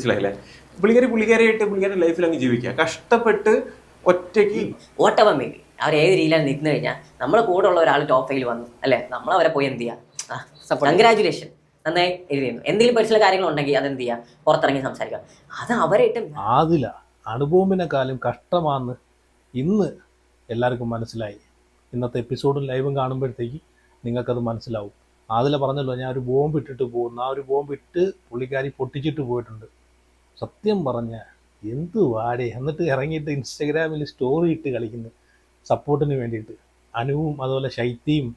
മനസ്സിലായില്ലേ? പുള്ളിക്കാരിയായിട്ട് പുള്ളിക്കാരുടെ ലൈഫിൽ അങ്ങ് ജീവിക്കുക, കഷ്ടപ്പെട്ട് ഒറ്റയ്ക്ക്. ഓട്ടവൻ വേണ്ടി അവർ ഏത് രീതിയിലാണ് നിൽക്കുന്നു കഴിഞ്ഞാൽ നമ്മളെ കൂടെ ഉള്ള ഒരാൾ ടോപ്പ് ഫൈൽ വന്നു അല്ലെ, നമ്മൾ അവരെ പോയി എന്ത് ചെയ്യാം, കൺഗ്രാജുലേഷൻ, നന്നായി എഴുതിയിരുന്നു. എന്തെങ്കിലും പേഴ്സണൽ കാര്യങ്ങൾ ഉണ്ടെങ്കിൽ അതെന്ത് ചെയ്യാം, പുറത്തിറങ്ങി സംസാരിക്കാം. അത് അവരായിട്ട് ആദില അണുബോംബിനെക്കാളും കഷ്ടമാണെന്ന് ഇന്ന് എല്ലാവർക്കും മനസ്സിലായി. ഇന്നത്തെ എപ്പിസോഡും ലൈവും കാണുമ്പോഴത്തേക്ക് നിങ്ങൾക്കത് മനസ്സിലാവും. ആദില പറഞ്ഞല്ലോ, ഞാൻ ഒരു ബോംബ് ഇട്ടിട്ട് പോകുന്നു, ആ ഒരു ബോംബ് ഇട്ട് പുള്ളിക്കാരി പൊട്ടിച്ചിട്ട് പോയിട്ടുണ്ട്. സത്യം പറഞ്ഞ എന്ത് വാടേ, എന്നിട്ട് ഇറങ്ങിയിട്ട് ഇൻസ്റ്റഗ്രാമിൽ സ്റ്റോറി ഇട്ട് കളിക്കുന്നു സപ്പോർട്ടിന് വേണ്ടിയിട്ട്. അനുവും അതുപോലെ ശൈത്യയും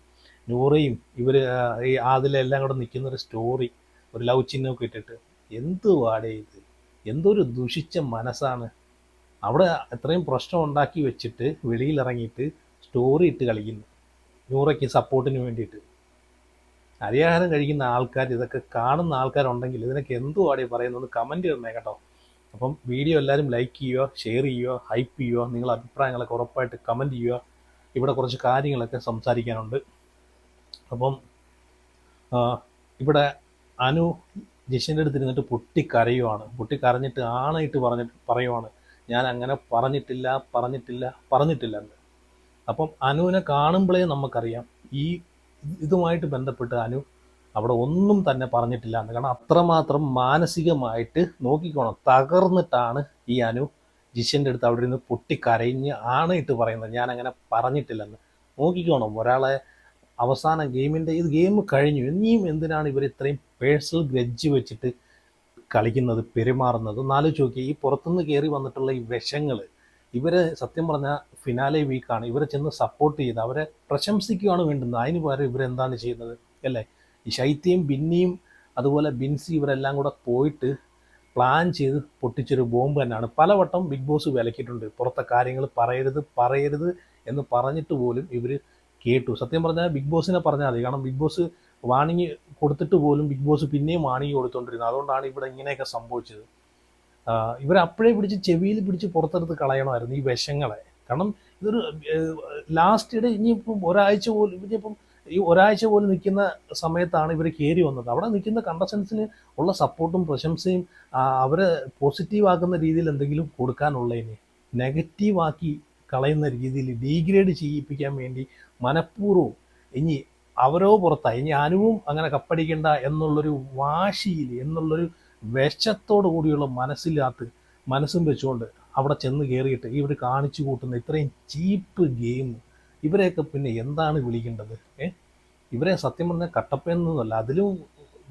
നൂറയും ഇവർ ഈ ആദില എല്ലാം കൂടെ നിൽക്കുന്നൊരു സ്റ്റോറി, ഒരു ലവ് ചിഹ്നമൊക്കെ ഇട്ടിട്ട്. എന്ത് വാടേ ഇത്, എന്തൊരു ദുഷിച്ച മനസ്സാണ്. അവിടെ എത്രയും പ്രശ്നം ഉണ്ടാക്കി വെച്ചിട്ട് വെളിയിലിറങ്ങിയിട്ട് സ്റ്റോറി ഇട്ട് കളിക്കുന്നു നൂറയ്ക്ക് സപ്പോർട്ടിന് വേണ്ടിയിട്ട്. അരിയാഹാരം കഴിക്കുന്ന ആൾക്കാർ, ഇതൊക്കെ കാണുന്ന ആൾക്കാരുണ്ടെങ്കിൽ ഇതിനൊക്കെ എന്തുവാടേ പറയുന്നത്, കമൻറ്റ് ഇടണേ കേട്ടോ. അപ്പം വീഡിയോ എല്ലാവരും ലൈക്ക് ചെയ്യുക, ഷെയർ ചെയ്യുക, ഹൈപ്പ് ചെയ്യുക, നിങ്ങളുടെ അഭിപ്രായങ്ങളൊക്കെ ഉറപ്പായിട്ട് കമൻറ്റ് ചെയ്യുക. ഇവിടെ കുറച്ച് കാര്യങ്ങളൊക്കെ സംസാരിക്കാനുണ്ട്. അപ്പം ഇവിടെ അനു ജിഷൻ്റെ അടുത്ത് ഇരുന്നിട്ട് പൊട്ടിക്കരഞ്ഞിട്ട് ആണായിട്ട് പറയുവാണ്, ഞാൻ അങ്ങനെ പറഞ്ഞിട്ടില്ല എന്ന്. അപ്പം അനുവിനെ കാണുമ്പോഴേ നമുക്കറിയാം ഈ ഇതുമായിട്ട് ബന്ധപ്പെട്ട് അനു അവിടെ ഒന്നും തന്നെ പറഞ്ഞിട്ടില്ല എന്ന്. കാരണം അത്രമാത്രം മാനസികമായിട്ട് നോക്കിക്കോണം തകർന്നിട്ടാണ് ഈ അനു ജിഷൻ്റെ അടുത്ത് അവിടെ നിന്ന് പൊട്ടിക്കരഞ്ഞ് ആണയിട്ട് പറയുന്നത്, ഞാൻ അങ്ങനെ പറഞ്ഞിട്ടില്ലെന്ന്. നോക്കിക്കോണം ഒരാളെ. അവസാനം ഇത് ഗെയിം കഴിഞ്ഞു, ഇനിയും എന്തിനാണ് ഇവർ ഇത്രയും പേഴ്സണൽ ഗ്രഡ്ജ് വെച്ചിട്ട് കളിക്കുന്നത്, പെരുമാറുന്നത്? എന്നാലോചിച്ച് നോക്കി. ഈ പുറത്തുനിന്ന് കയറി വന്നിട്ടുള്ള ഈ വിഷങ്ങൾ, ഇവരെ സത്യം പറഞ്ഞാൽ ഫിനാലെ വീക്കാണ്, ഇവരെ ചെന്ന് സപ്പോർട്ട് ചെയ്ത് അവരെ പ്രശംസിക്കുകയാണ് വേണ്ടുന്നത്. അതിന് പകരം ഇവരെന്താണ് ചെയ്യുന്നത് അല്ലേ? ഈ ശൈത്യയും ബിന്നിയും അതുപോലെ ബിൻസി ഇവരെല്ലാം കൂടെ പോയിട്ട് പ്ലാൻ ചെയ്ത് പൊട്ടിച്ചൊരു ബോംബ് തന്നെയാണ്. പലവട്ടം ബിഗ് ബോസ് വിലക്കിയിട്ടുണ്ട്, പുറത്തെ കാര്യങ്ങൾ പറയരുത് എന്ന് പറഞ്ഞിട്ട് പോലും ഇവർ കേട്ടു. സത്യം പറഞ്ഞാൽ ബിഗ് ബോസിനെ പറഞ്ഞാൽ മതി. കാരണം ബിഗ് ബോസ് വാണിംഗ് കൊടുത്തിട്ട് പോലും ബിഗ് ബോസ് പിന്നെയും വാണിംഗ് കൊടുത്തുകൊണ്ടിരുന്നത്. അതുകൊണ്ടാണ് ഇവിടെ ഇങ്ങനെയൊക്കെ സംഭവിച്ചത്. ഇവരപ്പോഴേ ചെവിയിൽ പിടിച്ച് പുറത്തെടുത്ത് കളയണമായിരുന്നു ഈ വിഷങ്ങളെ. കാരണം ഇതൊരു ലാസ്റ്റ് ഇനിയിപ്പം ഒരാഴ്ച പോലും നിൽക്കുന്ന സമയത്താണ് ഇവർ കയറി വന്നത്. അവിടെ നിൽക്കുന്ന കണ്ടസ്റ്റൻസിന് ഉള്ള സപ്പോർട്ടും പ്രശംസയും അവരെ പോസിറ്റീവ് ആക്കുന്ന രീതിയിൽ എന്തെങ്കിലും കൊടുക്കാനുള്ളതിന് നെഗറ്റീവാക്കി കളയുന്ന രീതിയിൽ ഡീഗ്രേഡ് ചെയ്യിപ്പിക്കാൻ വേണ്ടി മനഃപൂർവ്വം ഇനി അവരോ പുറത്തായി, ഇനി അനുവും അങ്ങനെ കപ്പടിക്കണ്ട എന്നുള്ളൊരു വാശിയിൽ, എന്നുള്ളൊരു വിഷത്തോടു കൂടിയുള്ള മനസ്സും വെച്ചുകൊണ്ട് അവിടെ ചെന്ന് കയറിയിട്ട് ഇവർ കാണിച്ചു കൂട്ടുന്ന ഇത്രയും ചീപ്പ് ഗെയിം, ഇവരെയൊക്കെ പിന്നെ എന്താണ് വിളിക്കേണ്ടത്? ഇവരെ സത്യം പറഞ്ഞാൽ കട്ടപ്പയെന്നല്ല, അതിലും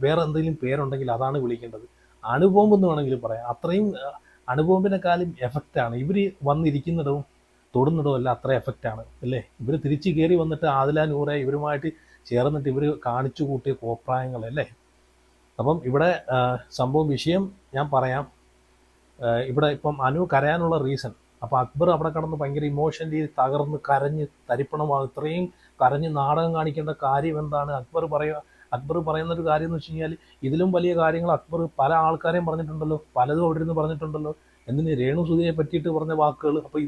വേറെ എന്തെങ്കിലും പേരുണ്ടെങ്കിൽ അതാണ് വിളിക്കേണ്ടത്. അണുബോംബെന്ന് വേണമെങ്കിൽ പറയാം. അത്രയും അണുബോംബിനെക്കാളും എഫക്റ്റാണ് ഇവർ വന്നിരിക്കുന്നിടവും തൊടുന്നിടവും എല്ലാം. അത്ര എഫക്റ്റാണ് അല്ലേ? ഇവർ തിരിച്ച് കയറി വന്നിട്ട് ആദില നൂറെ ഇവരുമായിട്ട് ചേർന്നിട്ട് ഇവർ കാണിച്ചു കൂട്ടിയ കോപ്രായങ്ങളല്ലേ. അപ്പം ഇവിടെ വിഷയം ഞാൻ പറയാം. ഇവിടെ ഇപ്പം അനു കരയാനുള്ള റീസൺ, അപ്പോൾ അക്ബർ അവിടെ കടന്ന് ഭയങ്കര ഇമോഷണലി തകർന്ന് കരഞ്ഞ് തരിപ്പണമാകും. ഇത്രയും കരഞ്ഞ് നാടകം കാണിക്കേണ്ട കാര്യം എന്താണ്? അക്ബർ പറയുന്നൊരു കാര്യം എന്ന് വെച്ച് കഴിഞ്ഞാൽ, ഇതിലും വലിയ കാര്യങ്ങൾ അക്ബർ പല ആൾക്കാരെയും പറഞ്ഞിട്ടുണ്ടല്ലോ, പലതും അവിടെ നിന്ന് പറഞ്ഞിട്ടുണ്ടല്ലോ. എന്തിന് രേണു സുധിയെ പറ്റിയിട്ട് പറഞ്ഞ വാക്കുകൾ. അപ്പോൾ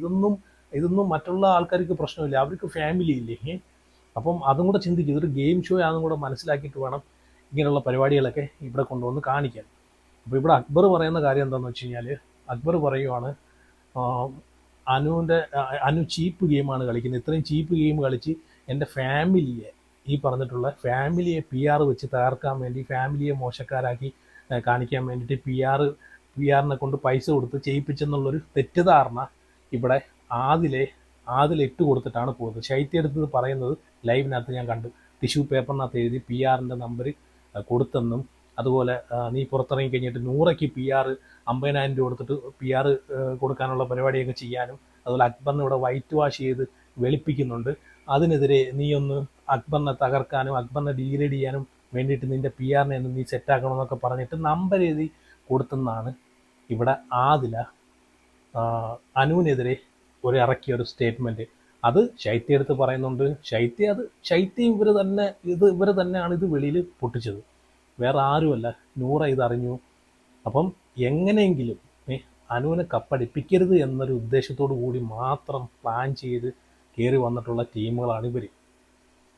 ഇതൊന്നും മറ്റുള്ള ആൾക്കാർക്ക് പ്രശ്നമില്ല, അവർക്ക് ഫാമിലി ഇല്ലേ? അപ്പം അതും കൂടെ ചിന്തിക്കും. ഇതൊരു ഗെയിം ഷോ ആണെന്നും കൂടെ മനസ്സിലാക്കിയിട്ട് വേണം ഇങ്ങനെയുള്ള പരിപാടികളൊക്കെ ഇവിടെ കൊണ്ടുവന്ന് കാണിക്കാൻ. അപ്പോൾ ഇവിടെ അക്ബർ പറയുന്ന കാര്യം എന്താണെന്ന് വെച്ച് കഴിഞ്ഞാൽ, അക്ബർ പറയുവാണ് അനു ചീപ്പ് ഗെയിമാണ് കളിക്കുന്നത്. ഇത്രയും ചീപ്പ് ഗെയിം കളിച്ച് എൻ്റെ ഫാമിലിയെ, ഈ പറഞ്ഞിട്ടുള്ള ഫാമിലിയെ PR വെച്ച് തകർക്കാൻ വേണ്ടി, ഫാമിലിയെ മോശക്കാരാക്കി കാണിക്കാൻ വേണ്ടിയിട്ട് PR-നെ കൊണ്ട് പൈസ കൊടുത്ത് ചെയ്യിപ്പിച്ചെന്നുള്ളൊരു തെറ്റിദ്ധാരണ ഇവിടെ ആദിലെ ഇട്ട് കൊടുത്തിട്ടാണ് പോകുന്നത്. ശൈത്യം എടുത്തത് പറയുന്നത് ലൈവിനകത്ത് ഞാൻ കണ്ടു. ടിഷ്യൂ പേപ്പറിനകത്ത് എഴുതി PR-ൻ്റെ നമ്പർ കൊടുത്തെന്നും, അതുപോലെ നീ പുറത്തിറങ്ങി കഴിഞ്ഞിട്ട് നൂറയ്ക്ക് PR 50,000 രൂപ കൊടുത്തിട്ട് PR കൊടുക്കാനുള്ള പരിപാടിയൊക്കെ ചെയ്യാനും, അതുപോലെ അക്ബറിനെ ഇവിടെ വൈറ്റ് വാഷ് ചെയ്ത് വെളുപ്പിക്കുന്നുണ്ട്. അതിനെതിരെ നീ ഒന്ന് അക്ബറിനെ തകർക്കാനും അക്ബറിനെ ഡീഗ്രേഡ് ചെയ്യാനും വേണ്ടിയിട്ട് നിൻ്റെ PR-നെ ഒന്ന് നീ സെറ്റാക്കണമെന്നൊക്കെ പറഞ്ഞിട്ട് നമ്പർ എഴുതി കൊടുത്തെന്നാണ് ഇവിടെ ആദില അനുവിനെതിരെ ഇറക്കിയ ഒരു സ്റ്റേറ്റ്മെൻറ്റ്. അത് ശൈത്യം എടുത്ത് പറയുന്നുണ്ട്. ശൈത്യം ഇവർ തന്നെയാണ് ഇത് വെളിയിൽ പൊട്ടിച്ചത്, വേറെ ആരുമല്ല. നൂറ ഇതറിഞ്ഞു. അപ്പം എങ്ങനെയെങ്കിലും അനുവിനെ കപ്പടിപ്പിക്കരുത് എന്നൊരു ഉദ്ദേശത്തോടു കൂടി മാത്രം പ്ലാൻ ചെയ്ത് കയറി വന്നിട്ടുള്ള ടീമുകളാണ് ഇവർ.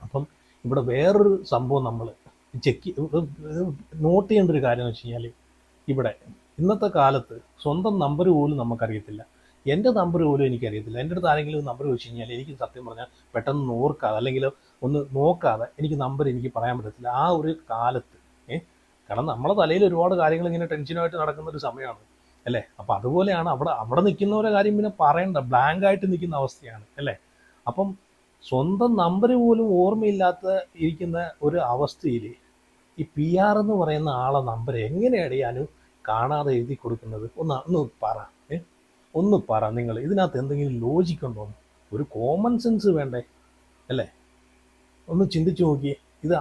അപ്പം ഇവിടെ വേറൊരു സംഭവം നമ്മൾ നോട്ട് ചെയ്യേണ്ട ഒരു കാര്യം എന്ന് വെച്ച് കഴിഞ്ഞാൽ, ഇവിടെ ഇന്നത്തെ കാലത്ത് സ്വന്തം നമ്പർ പോലും നമുക്കറിയത്തില്ല. എൻ്റെ നമ്പർ പോലും എനിക്കറിയത്തില്ല. എൻ്റെ അടുത്ത് ആരെങ്കിലും നമ്പർ ചോദിച്ചു കഴിഞ്ഞാൽ എനിക്ക് സത്യം പറഞ്ഞാൽ പെട്ടെന്ന് ഓർക്കാതെ അല്ലെങ്കിൽ ഒന്ന് നോക്കാതെ എനിക്ക് നമ്പർ എനിക്ക് പറയാൻ പറ്റത്തില്ല ആ ഒരു കാലത്ത്. കാരണം നമ്മളെ തലയിൽ ഒരുപാട് കാര്യങ്ങൾ ഇങ്ങനെ ടെൻഷനായിട്ട് നടക്കുന്ന ഒരു സമയമാണ് അല്ലേ. അപ്പം അതുപോലെയാണ് അവിടെ നിൽക്കുന്നവരെ കാര്യം പിന്നെ പറയണ്ട, ബ്ലാങ്ക് ആയിട്ട് നിൽക്കുന്ന അവസ്ഥയാണ് അല്ലേ. അപ്പം സ്വന്തം നമ്പർ പോലും ഓർമ്മയില്ലാത്ത ഇരിക്കുന്ന ഒരു അവസ്ഥയിൽ ഈ പി ആർ എന്ന് പറയുന്ന ആളെ നമ്പർ എങ്ങനെയാണ് അനു കാണാതെ എഴുതി കൊടുക്കുന്നത്? ഒന്ന് പറ, ഒന്ന് പറ. നിങ്ങൾ ഇതിനകത്ത് എന്തെങ്കിലും ലോജിക്ക് ഉണ്ടോ? ഒരു കോമൺ സെൻസ് വേണ്ടേ അല്ലേ? ഒന്ന് ചിന്തിച്ചു നോക്കിയേ. ഇത്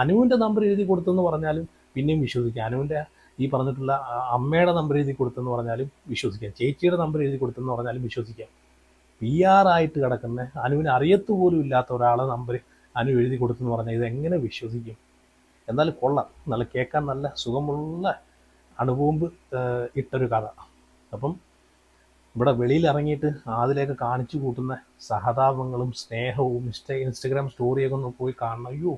അനുവിൻ്റെ നമ്പർ എഴുതി കൊടുത്തെന്ന് പറഞ്ഞാലും പിന്നെയും വിശ്വസിക്കാം. അനുവിൻ്റെ ഈ പറഞ്ഞിട്ടുള്ള അമ്മയുടെ നമ്പർ എഴുതി കൊടുത്തെന്ന് പറഞ്ഞാലും വിശ്വസിക്കാം. ചേച്ചിയുടെ നമ്പർ എഴുതി കൊടുത്തെന്ന് പറഞ്ഞാലും വിശ്വസിക്കാം. പി ആർ ആയിട്ട് കിടക്കുന്ന അനുവിന് അറിയത്തുപോലും ഇല്ലാത്ത ഒരാളെ നമ്പർ അനു എഴുതി കൊടുത്തെന്ന് പറഞ്ഞാൽ ഇതെങ്ങനെ വിശ്വസിക്കും? എന്നാലും കൊള്ളാം, നല്ല കേൾക്കാൻ നല്ല സുഖമുള്ള അണുബോംബ് ഇട്ടൊരു കഥ. അപ്പം ഇവിടെ വെളിയിൽ ഇറങ്ങിയിട്ട് അതിലേക്ക് കാണിച്ചു കൂട്ടുന്ന സഹതാപങ്ങളും സ്നേഹവും ഇൻസ്റ്റഗ്രാം സ്റ്റോറിയൊക്കെ ഒന്ന് പോയി കാണണം. അയ്യോ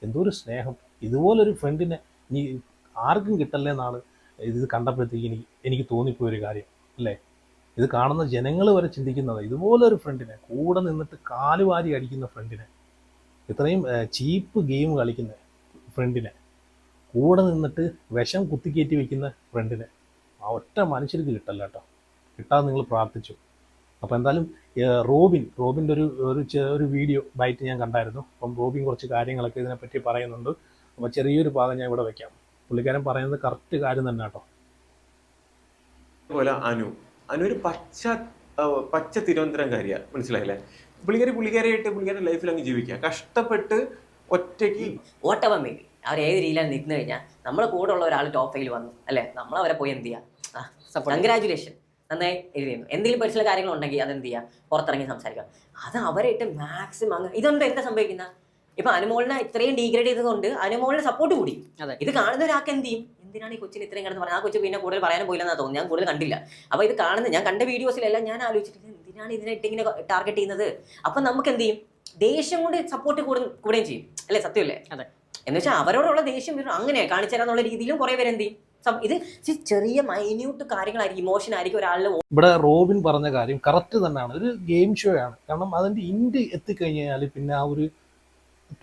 എന്തോ ഒരു സ്നേഹം! ഇതുപോലൊരു ഫ്രണ്ടിനെ ഇനി ആർക്കും കിട്ടല്ലേ എന്നാണ് ഇത് കണ്ടപ്പോഴത്തേക്ക് എനിക്ക് തോന്നിപ്പോയൊരു കാര്യം അല്ലേ. ഇത് കാണുന്ന ജനങ്ങൾ വരെ ചിന്തിക്കുന്നത് ഇതുപോലൊരു ഫ്രണ്ടിനെ, കൂടെ നിന്നിട്ട് കാലുവാരി അടിക്കുന്ന ഫ്രണ്ടിനെ, ഇത്രയും ചീപ്പ് ഗെയിം കളിക്കുന്ന ഫ്രണ്ടിനെ, കൂടെ നിന്നിട്ട് വിഷം കുത്തിക്കയറ്റി വയ്ക്കുന്ന ഫ്രണ്ടിനെ ആ ഒറ്റ മനുഷ്യർക്ക് കിട്ടല്ല കേട്ടോ. കിട്ടാതെ നിങ്ങൾ പ്രാർത്ഥിച്ചു. അപ്പോൾ എന്തായാലും റോബിൻ്റെ ഒരു വീഡിയോ ബൈറ്റ് ഞാൻ കണ്ടായിരുന്നു. അപ്പം റോബിൻ കുറച്ച് കാര്യങ്ങളൊക്കെ ഇതിനെപ്പറ്റി പറയുന്നുണ്ട്. അപ്പോൾ ചെറിയൊരു ഭാഗം ഞാൻ ഇവിടെ വെക്കാം. പുള്ളിക്കാരൻ പറയുന്നത് കറക്റ്റ് കാര്യം തന്നെ കേട്ടോ. അതുപോലെ അനു ഒരു പച്ച തിരുവനന്തപുരംകാരിയാ, മനസ്സിലായില്ലേ? പുള്ളിക്കാരി ലൈഫിൽ അങ്ങ് ജീവിക്കുക, കഷ്ടപ്പെട്ട് ഒറ്റയ്ക്ക് ഓട്ടവൻ മേബി അവർ ഏത് രീതിയിലാണ് നിൽക്കുന്നു കഴിഞ്ഞാൽ നമ്മളെ കൂടെ ഉള്ള ഒരാൾ ടോപ്പ് ഫൈൽ വന്നു അല്ലേ, നമ്മൾ അവരെ പോയി എന്ത് ചെയ്യുക? കൺഗ്രാജുലേഷൻ, നന്നായി എഴുതിയിരുന്നു. എന്തെങ്കിലും പേഴ്സണൽ കാര്യങ്ങൾ ഉണ്ടെങ്കിൽ അതെന്ത് ചെയ്യുക? പുറത്തിറങ്ങി സംസാരിക്കാം. അത് അവരായിട്ട് മാക്സിമം ഇതുകൊണ്ട് എന്താ സംഭവിക്കുന്ന? ഇപ്പൊ അനുമോളിനെ ഇത്രയും ഡീഗ്രേഡ് ചെയ്തതുകൊണ്ട് അനുമോളിന് സപ്പോർട്ട് കൂടി. ഇത് കാണുന്ന ഒരാൾക്ക് എന്ത് ചെയ്യും? എന്തിനാണ് ഈ കൊച്ചിന് ഇത്രയും കിടന്ന് പറഞ്ഞത്? ആ കൊച്ചു പിന്നെ കൂടുതൽ പറയാനും പോയില്ലെന്നാ തോന്നുന്നു, ഞാൻ കൂടുതൽ കണ്ടില്ല. അപ്പൊ ഇത് കാണുന്ന ഞാൻ കണ്ട വീഡിയോസിലെല്ലാം ഞാൻ ആലോചിച്ചിട്ട് എന്തിനാണ് ഇതിനായിട്ട് ഇങ്ങനെ ടാർഗറ്റ് ചെയ്യുന്നത്? അപ്പൊ നമുക്ക് എന്ത് ചെയ്യും? ദേഷ്യം കൊണ്ട് സപ്പോർട്ട് കൂടുകയും ചെയ്യും അല്ലേ? സത്യമല്ലേ? അതെ. എന്ന് വെച്ചാൽ അവരോടുള്ള ദേഷ്യം അങ്ങനെ കാണിച്ചു തരാന്നുള്ള രീതിയിലും കുറെ പേര് എന്ത് ചെയ്യും? ഇത് ചെറിയ മൈന്യൂട്ട് കാര്യങ്ങളായിരിക്കും, ഇമോഷൻ ആയിരിക്കും ഒരാളിൽ. ഇവിടെ റോബിൻ പറഞ്ഞ കാര്യം കറക്റ്റ് തന്നെയാണ്. ഒരു ഗെയിം ഷോ ആണ്. കാരണം അതിൻ്റെ ഇൻഡ് എത്തിക്കഴിഞ്ഞാൽ പിന്നെ ആ ഒരു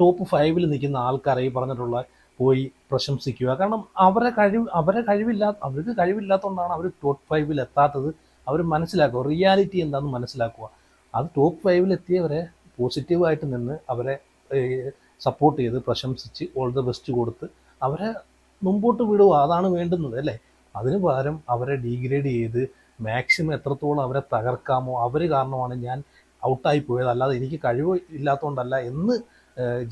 ടോപ്പ് 5 നിൽക്കുന്ന ആൾക്കാരെ ഈ പറഞ്ഞിട്ടുള്ള പോയി പ്രശംസിക്കുക. കാരണം അവർക്ക് കഴിവില്ലാത്തതുകൊണ്ടാണ് അവർ ടോപ്പ് 5 എത്താത്തത്. അവർ മനസ്സിലാക്കുക, റിയാലിറ്റി എന്താണെന്ന് മനസ്സിലാക്കുക. അത് ടോപ്പ് 5 എത്തിയവരെ പോസിറ്റീവായിട്ട് നിന്ന് അവരെ സപ്പോർട്ട് ചെയ്ത് പ്രശംസിച്ച് ഓൾ ദ ബെസ്റ്റ് കൊടുത്ത് അവരെ മുമ്പോട്ട് വിടുക. അതാണ് വേണ്ടുന്നത് അല്ലേ. അതിന് പകരം അവരെ ഡീഗ്രേഡ് ചെയ്ത് മാക്സിമം എത്രത്തോളം അവരെ തകർക്കാമോ അവർ കാരണമാണ് ഞാൻ ഔട്ടായി പോയത്, അല്ലാതെ എനിക്ക് കഴിവ് ഇല്ലാത്തതുകൊണ്ടല്ല എന്ന്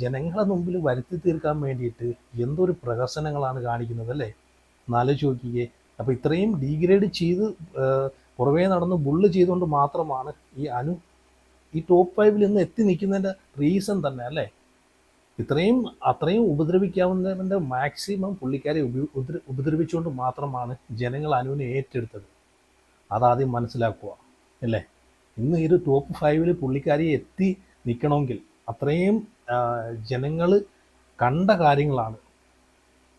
ജനങ്ങളെ മുമ്പിൽ വരുത്തി തീർക്കാൻ വേണ്ടിയിട്ട് എന്തൊരു പ്രഹസനങ്ങളാണ് കാണിക്കുന്നത് അല്ലേ. എന്നാലോചിച്ച് നോക്കിക്കേ. അപ്പോൾ ഇത്രയും ഡീഗ്രേഡ് ചെയ്ത് പുറമേ നടന്ന് ബുള്ള് ചെയ്തുകൊണ്ട് മാത്രമാണ് ഈ അനു ഈ ടോപ്പ് 5 നിന്ന് എത്തി നിൽക്കുന്നതിൻ്റെ റീസൺ തന്നെ അല്ലേ. അത്രയും ഉപദ്രവിക്കാവുന്നതിൻ്റെ മാക്സിമം പുള്ളിക്കാരെ ഉപദ്രവിച്ചുകൊണ്ട് മാത്രമാണ് ജനങ്ങൾ അനുവിനെ ഏറ്റെടുത്തത്. അതാദ്യം മനസ്സിലാക്കുക അല്ലേ. ഇന്ന് ഈ ഒരു ടോപ്പ് 5 പുള്ളിക്കാരി എത്തി നിൽക്കണമെങ്കിൽ അത്രയും ജനങ്ങൾ കണ്ട കാര്യങ്ങളാണ്.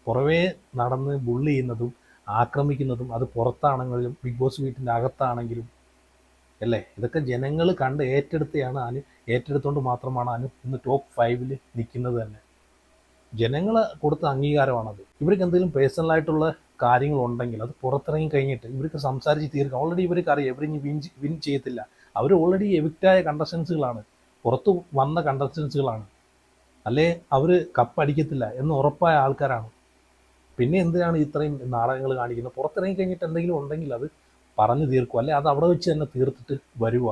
പുറമേ നടന്ന് ബുള്ളി ചെയ്യുന്നതും ആക്രമിക്കുന്നതും അത് പുറത്താണെങ്കിലും ബിഗ് ബോസ് വീട്ടിൻ്റെ അകത്താണെങ്കിലും അല്ലേ, ഇതൊക്കെ ജനങ്ങൾ കണ്ട് ഏറ്റെടുത്തുകൊണ്ട് മാത്രമാണ് അനു ഇന്ന് ടോപ്പ് 5 നിൽക്കുന്നത് തന്നെ. ജനങ്ങൾ കൊടുത്ത അംഗീകാരമാണത്. ഇവർക്ക് എന്തെങ്കിലും പേഴ്സണലായിട്ടുള്ള കാര്യങ്ങളുണ്ടെങ്കിൽ അത് പുറത്തിറങ്ങി കഴിഞ്ഞിട്ട് ഇവർക്ക് സംസാരിച്ച് തീർക്കാം. ഓൾറെഡി ഇവർക്ക് അറിയാം ഇവരിനി വിൻ ചെയ്യത്തില്ല. അവർ ഓൾറെഡി എവിക്റ്റായ കണ്ടസ്റ്റൻസുകളാണ്, പുറത്ത് വന്ന കണ്ടസ്റ്റൻസുകളാണ്. അല്ലേ അവർ കപ്പടിക്കത്തില്ല എന്ന് ഉറപ്പായ ആൾക്കാരാണ്. പിന്നെ എന്തിനാണ് ഇത്രയും നാടകങ്ങൾ കാണിക്കുന്നത്? പുറത്തിറങ്ങി കഴിഞ്ഞിട്ട് എന്തെങ്കിലും ഉണ്ടെങ്കിൽ അത് പറഞ്ഞു തീർക്കുക, അല്ലെ അത് അവിടെ വെച്ച് തന്നെ തീർത്തിട്ട് വരുക.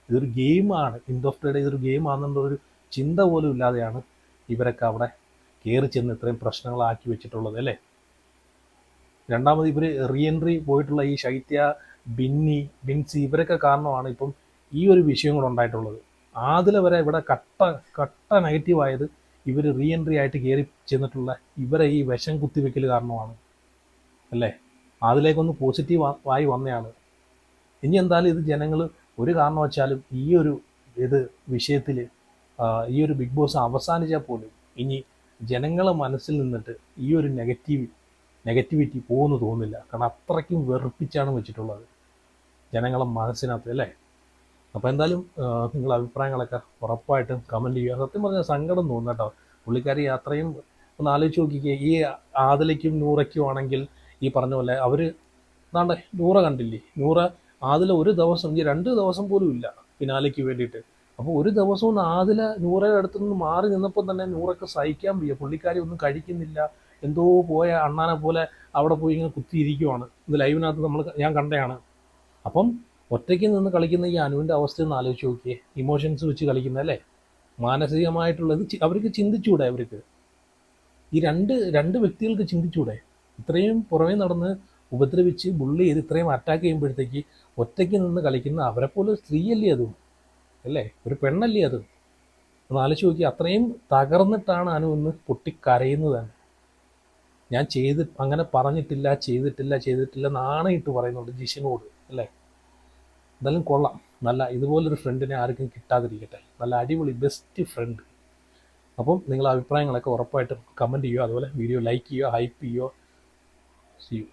ഇതൊരു ഗെയിമാണ്, എൻഡ് ഓഫ് ദി ഡേ ഇതൊരു ഗെയിമാണെന്നുള്ളൊരു ചിന്ത പോലും ഇല്ലാതെയാണ് ഇവരൊക്കെ അവിടെ കയറി ചെന്ന് ഇത്രയും പ്രശ്നങ്ങളാക്കി വെച്ചിട്ടുള്ളത് അല്ലേ. രണ്ടാമത് ഇവർ റീ എൻട്രി പോയിട്ടുള്ള ഈ ശൈത്യ, ബിൻസി ഇവരൊക്കെ കാരണമാണ് ഇപ്പം ഈ ഒരു വിഷയം കൂടെ ഉണ്ടായിട്ടുള്ളത്. ആദിലെ വരെ ഇവിടെ കട്ട നെഗറ്റീവായത് ഇവർ റീ എൻട്രി ആയിട്ട് കയറി ചെന്നിട്ടുള്ള ഇവരെ ഈ വിഷം കുത്തിവെക്കൽ കാരണമാണ് അല്ലേ. അതിലേക്കൊന്ന് പോസിറ്റീവായി വന്നതാണ്. ഇനി എന്തായാലും ഇത് ജനങ്ങൾ ഒരു കാരണവച്ചാലും ഈ ഒരു വിഷയത്തിൽ ഈ ഒരു ബിഗ് ബോസ് അവസാനിച്ചാൽ പോലും ഇനി ജനങ്ങളെ മനസ്സിൽ നിന്നിട്ട് ഈ ഒരു നെഗറ്റീവ് നെഗറ്റിവിറ്റി പോകുമെന്ന് തോന്നുന്നില്ല. കാരണം അത്രയ്ക്കും വെറുപ്പിച്ചാണ് വെച്ചിട്ടുള്ളത് ജനങ്ങളെ മനസ്സിനകത്ത് അല്ലേ. അപ്പോൾ എന്തായാലും നിങ്ങളുടെ അഭിപ്രായങ്ങളൊക്കെ ഉറപ്പായിട്ടും കമൻറ്റ് ചെയ്യുക. സത്യം പറഞ്ഞാൽ സങ്കടം തോന്നുന്നു കേട്ടോ. പുള്ളിക്കാരി അത്രയും ഒന്ന് ആലോചിച്ച് നോക്കിക്കേ. ഈ ആദിലയ്ക്കും നൂറയ്ക്കും ആണെങ്കിൽ ഈ പറഞ്ഞ പോലെ അവർ എന്താണ്ട് നൂറ കണ്ടില്ലേ, നൂറ ആദില ഒരു ദിവസം 2 ദിവസം പോലും ഇല്ല ഫിനാലയ്ക്ക് വേണ്ടിയിട്ട്. അപ്പോൾ ഒരു ദിവസവും ആദില നൂറയുടെ അടുത്ത് നിന്ന് മാറി നിന്നപ്പോൾ തന്നെ നൂറൊക്കെ സഹിക്കാൻ വയ്യ. പുള്ളിക്കാരി ഒന്നും കഴിക്കുന്നില്ല, എന്തോ പോയ അണ്ണാനെ പോലെ അവിടെ പോയി ഇങ്ങനെ കുത്തിയിരിക്കുവാണ്. ഇത് ലൈവിനകത്ത് ഞാൻ കണ്ടതാണ്. അപ്പം ഒറ്റയ്ക്ക് നിന്ന് കളിക്കുന്ന ഈ അനുവിൻ്റെ അവസ്ഥ ഒന്ന് ആലോചിച്ച് നോക്കിയേ. ഇമോഷൻസ് വെച്ച് കളിക്കുന്നതല്ലേ, മാനസികമായിട്ടുള്ളത് അവർക്ക് ചിന്തിച്ചൂടെ? അവർക്ക് ഈ രണ്ട് വ്യക്തികൾക്ക് ചിന്തിച്ചൂടെ? ഇത്രയും പുറമേ നടന്ന് ഉപദ്രവിച്ച് ബുള്ളി ചെയ്ത് ഇത്രയും അറ്റാക്ക് ചെയ്യുമ്പോഴത്തേക്ക് ഒറ്റയ്ക്ക് നിന്ന് കളിക്കുന്ന അവരെപ്പോലെ സ്ത്രീയല്ലേ അതും, അല്ലേ, ഒരു പെണ്ണല്ലേ അത്? ഒന്ന് ആലോചിച്ച് നോക്കി. അത്രയും തകർന്നിട്ടാണ് അനു ഒന്ന് പൊട്ടിക്കരയുന്നത് തന്നെ. ഞാൻ അങ്ങനെ ചെയ്തിട്ടില്ല നാണയിട്ട് പറയുന്നുണ്ട് ജിഷിനോട്, അല്ലേ. എന്തായാലും കൊള്ളാം. നല്ല ഇതുപോലൊരു ഫ്രണ്ടിനെ ആർക്കും കിട്ടാതിരിക്കട്ടെ. നല്ല അടിപൊളി ബെസ്റ്റ് ഫ്രണ്ട്. അപ്പം നിങ്ങളുടെ അഭിപ്രായങ്ങളൊക്കെ ഉറപ്പായിട്ടും കമൻറ്റ് ചെയ്യുക. അതുപോലെ വീഡിയോ ലൈക്ക് ചെയ്യുക, ഹൈപ്പ് ചെയ്യുക. See U.